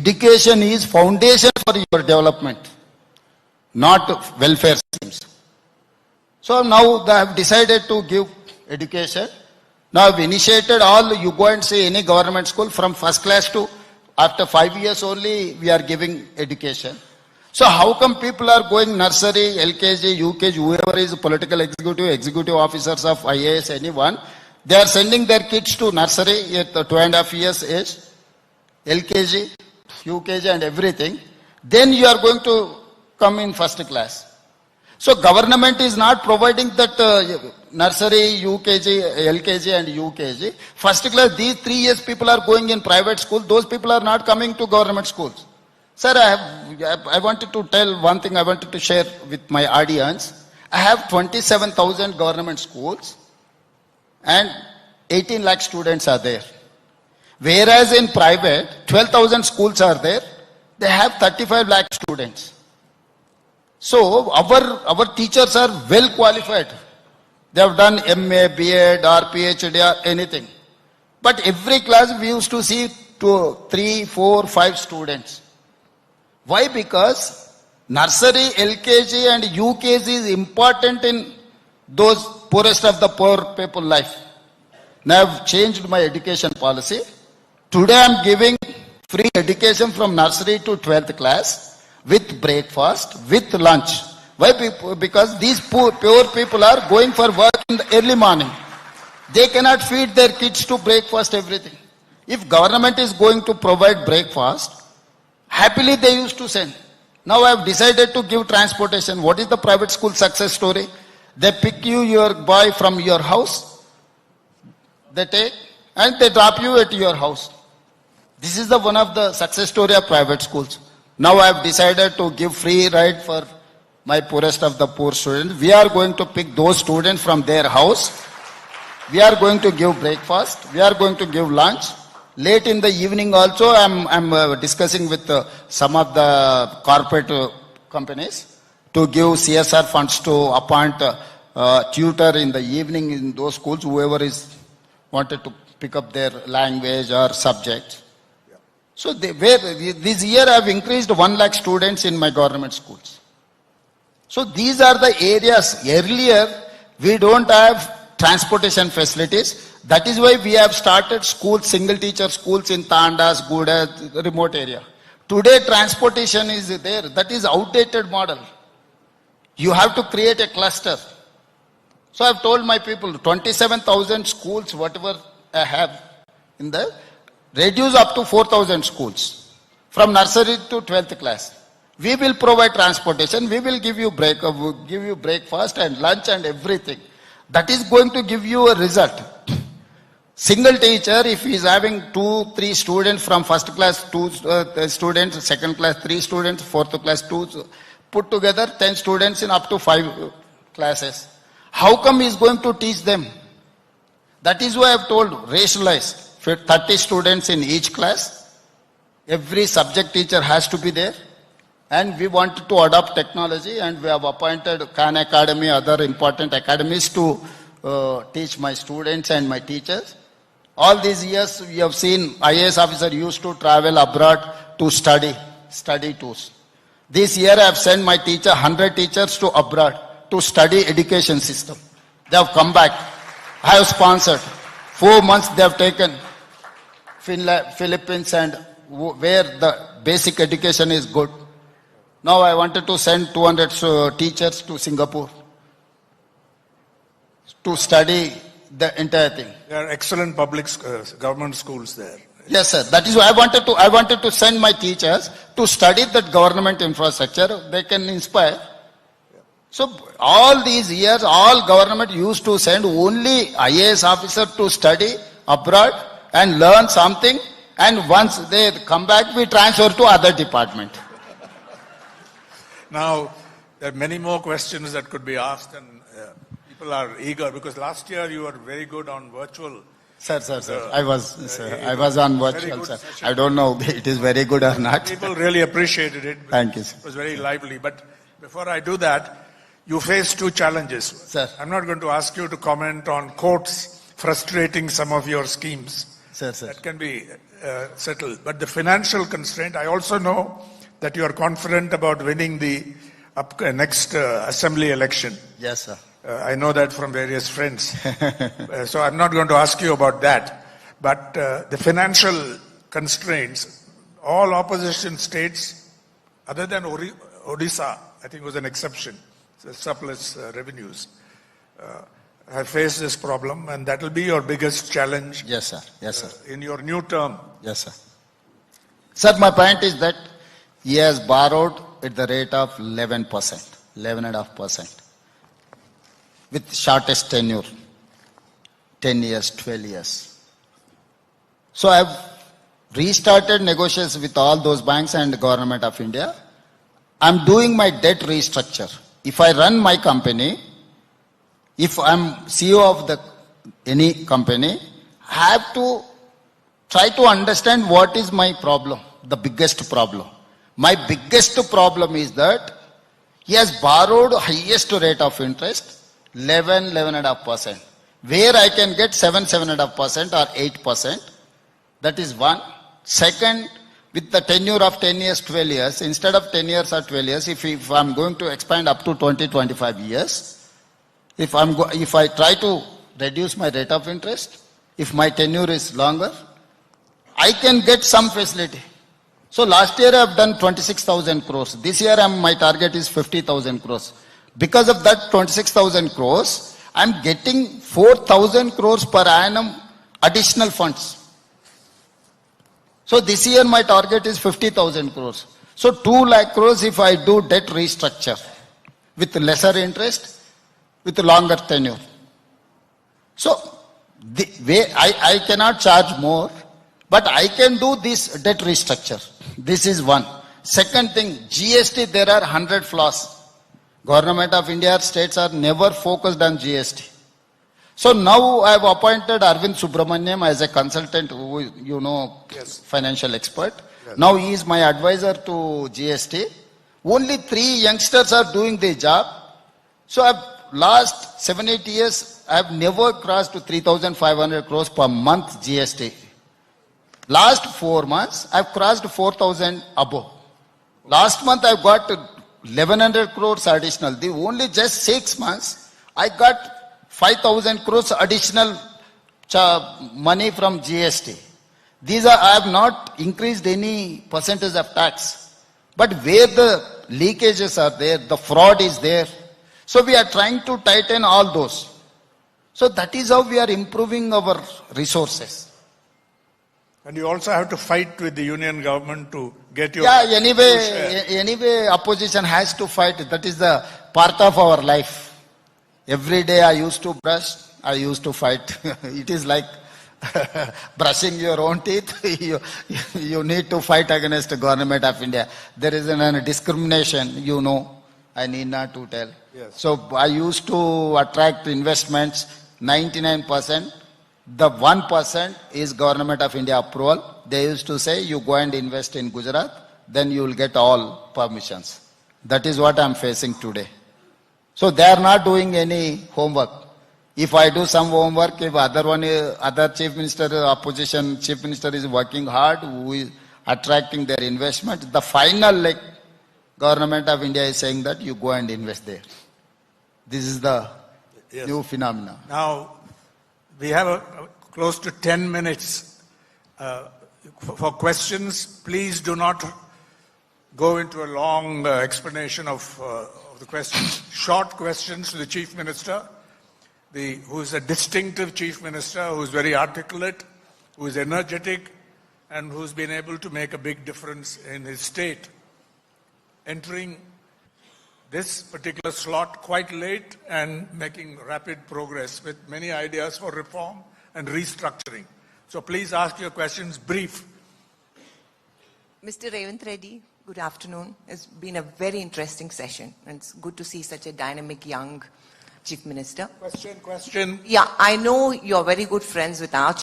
Education is foundation for your development, not welfare schemes. So now I have decided to give education. Now I've initiated all, you go and see any government school from first class to after 5 years only we are giving education. So how come people are going nursery, LKG, UKG, whoever is political executive officers of IAS, anyone, they are sending their kids to nursery at 2.5 years age, LKG, UKG and everything. Then you are going to come in first class. So government is not providing that nursery, UKG, LKG and UKG. First class, these 3 years people are going in private school. Those people are not coming to government schools. Sir, I wanted to tell one thing I wanted to share with my audience. I have 27,000 government schools and 18 lakh students are there. Whereas in private, 12,000 schools are there. They have 35 lakh students. So our teachers are well qualified. They have done MA, BEd or PhD or anything. But every class we used to see 2, 3, 4, 5 students. Why? Because nursery, LKG and UKG is important in those poorest of the poor people life. Now I have changed my education policy. Today I am giving free education from nursery to 12th class with breakfast, with lunch. Why? Because these poor people are going for work in the early morning. They cannot feed their kids to breakfast, everything. If government is going to provide breakfast, happily they used to send. Now I have decided to give transportation. What is the private school success story? They pick you, your boy from your house, they take and they drop you at your house. This is the one of the success story of private schools. Now I have decided to give free ride for my poorest of the poor students. We are going to pick those students from their house. We are going to give breakfast. We are going to give lunch. Late in the evening also I'm discussing with some of the corporate companies to give CSR funds to appoint tutor in the evening in those schools, whoever is wanted to pick up their language or subject. So this year I have increased 1 lakh students in my government schools. So these are the areas. Earlier we don't have transportation facilities. That is why we have started schools, single teacher schools in Tandas, Guda, remote area. Today transportation is there. That is outdated model. You have to create a cluster. So I have told my people, 27,000 schools, whatever I have in the, reduce up to 4,000 schools from nursery to 12th class. We will provide transportation. We will give you breakfast and lunch and everything. That is going to give you a result. Single teacher, if he is having 2, 3 students from first class, 2 students, second class, 3 students, fourth class, 2, put together 10 students in up to 5 classes. How come he is going to teach them? That is why I have told, rationalize. 30 students in each class. Every subject teacher has to be there. And we wanted to adopt technology and we have appointed Khan Academy, other important academies to teach my students and my teachers. All these years we have seen IAS officer used to travel abroad to study tours. This year I have sent my 100 teachers to abroad to study education system. They have come back. I have sponsored. 4 months they have taken Philippines and where the basic education is good. Now I wanted to send 200 teachers to Singapore to study the entire thing. There are excellent public government schools there. Yes, sir. That is why I wanted to send my teachers to study that government infrastructure. They can inspire. So all these years, all government used to send only IAS officer to study abroad and learn something. And once they come back, we transfer to other department. Now, there are many more questions that could be asked and people are eager because last year you were very good on virtual. Sir. I was on virtual, sir. Session. I don't know if it is very good or not. People really appreciated it. Thank you, sir. It was very lively. But before I do that, you face 2 challenges. Sir. I'm not going to ask you to comment on courts frustrating some of your schemes. Sir. That can be settled. But the financial constraint, I also know that you are confident about winning the next assembly election. Yes, sir. I know that from various friends. So I'm not going to ask you about that. But the financial constraints, all opposition states, other than Odisha, I think was an exception, so surplus revenues, have faced this problem, and that will be your biggest challenge. Yes, sir. Yes, sir. In your new term. Yes, sir. Sir, my point is that he has borrowed at the rate of 11%, 11.5%, with shortest tenure, 10 years, 12 years. So I have restarted negotiations with all those banks and the Government of India. I'm doing my debt restructure. If I run my company, if I'm CEO of any company, I have to try to understand what is my problem, the biggest problem. My biggest problem is that he has borrowed highest rate of interest, 11.5%, where I can get 7.5% or 8%. That is one. Second, with the tenure of 10 years, 12 years, instead of 10 years or 12 years, if I'm going to expand up to 20, 25 years, if I try to reduce my rate of interest, if my tenure is longer, I can get some facility. So last year I have done 26,000 crores. This year my target is 50,000 crores. Because of that 26,000 crores, I'm getting 4,000 crores per annum additional funds. So this year my target is 50,000 crores. So 2 lakh crores if I do debt restructure with lesser interest, with longer tenure. So the way I cannot charge more, but I can do this debt restructure. This is one. Second thing, GST, there are 100 flaws. Government of India, states are never focused on GST. So now I have appointed Arvind Subramaniam as a consultant, who, you know, yes, financial expert. Yes. Now he is my advisor to GST. Only 3 youngsters are doing the job. So last 7-8 years, I have never crossed to 3,500 crores per month GST. Last 4 months, I have crossed 4,000 above. Last month, I got 1,100 crores additional. The only just 6 months, I got 5,000 crores additional money from GST. These are, I have not increased any percentage of tax. But where the leakages are there, the fraud is there. So we are trying to tighten all those. So that is how we are improving our resources. And you also have to fight with the union government to get your... Yeah, anyway, opposition has to fight. That is the part of our life. Every day I used to brush, I used to fight. It is like brushing your own teeth. You need to fight against the Government of India. There is a discrimination, you know. I need not to tell. Yes. So I used to attract investments, 99%. The 1% is Government of India approval. They used to say, you go and invest in Gujarat, then you will get all permissions. That is what I am facing today. So they are not doing any homework. If I do some homework, if other chief minister, opposition chief minister is working hard, who is attracting their investment, the final Government of India is saying that you go and invest there. This is the new phenomenon. Now, we have close to 10 minutes for questions. Please do not go into a long explanation of the questions. Short questions to the Chief Minister, who is a distinctive Chief Minister, who is very articulate, who is energetic, and who's been able to make a big difference in his state. Entering this particular slot quite late and making rapid progress with many ideas for reform and restructuring. So please ask your questions brief. Mr. Revanth Reddy, good afternoon. It's been a very interesting session, and it's good to see such a dynamic young Chief Minister. Question. Yeah, I know you're very good friends with our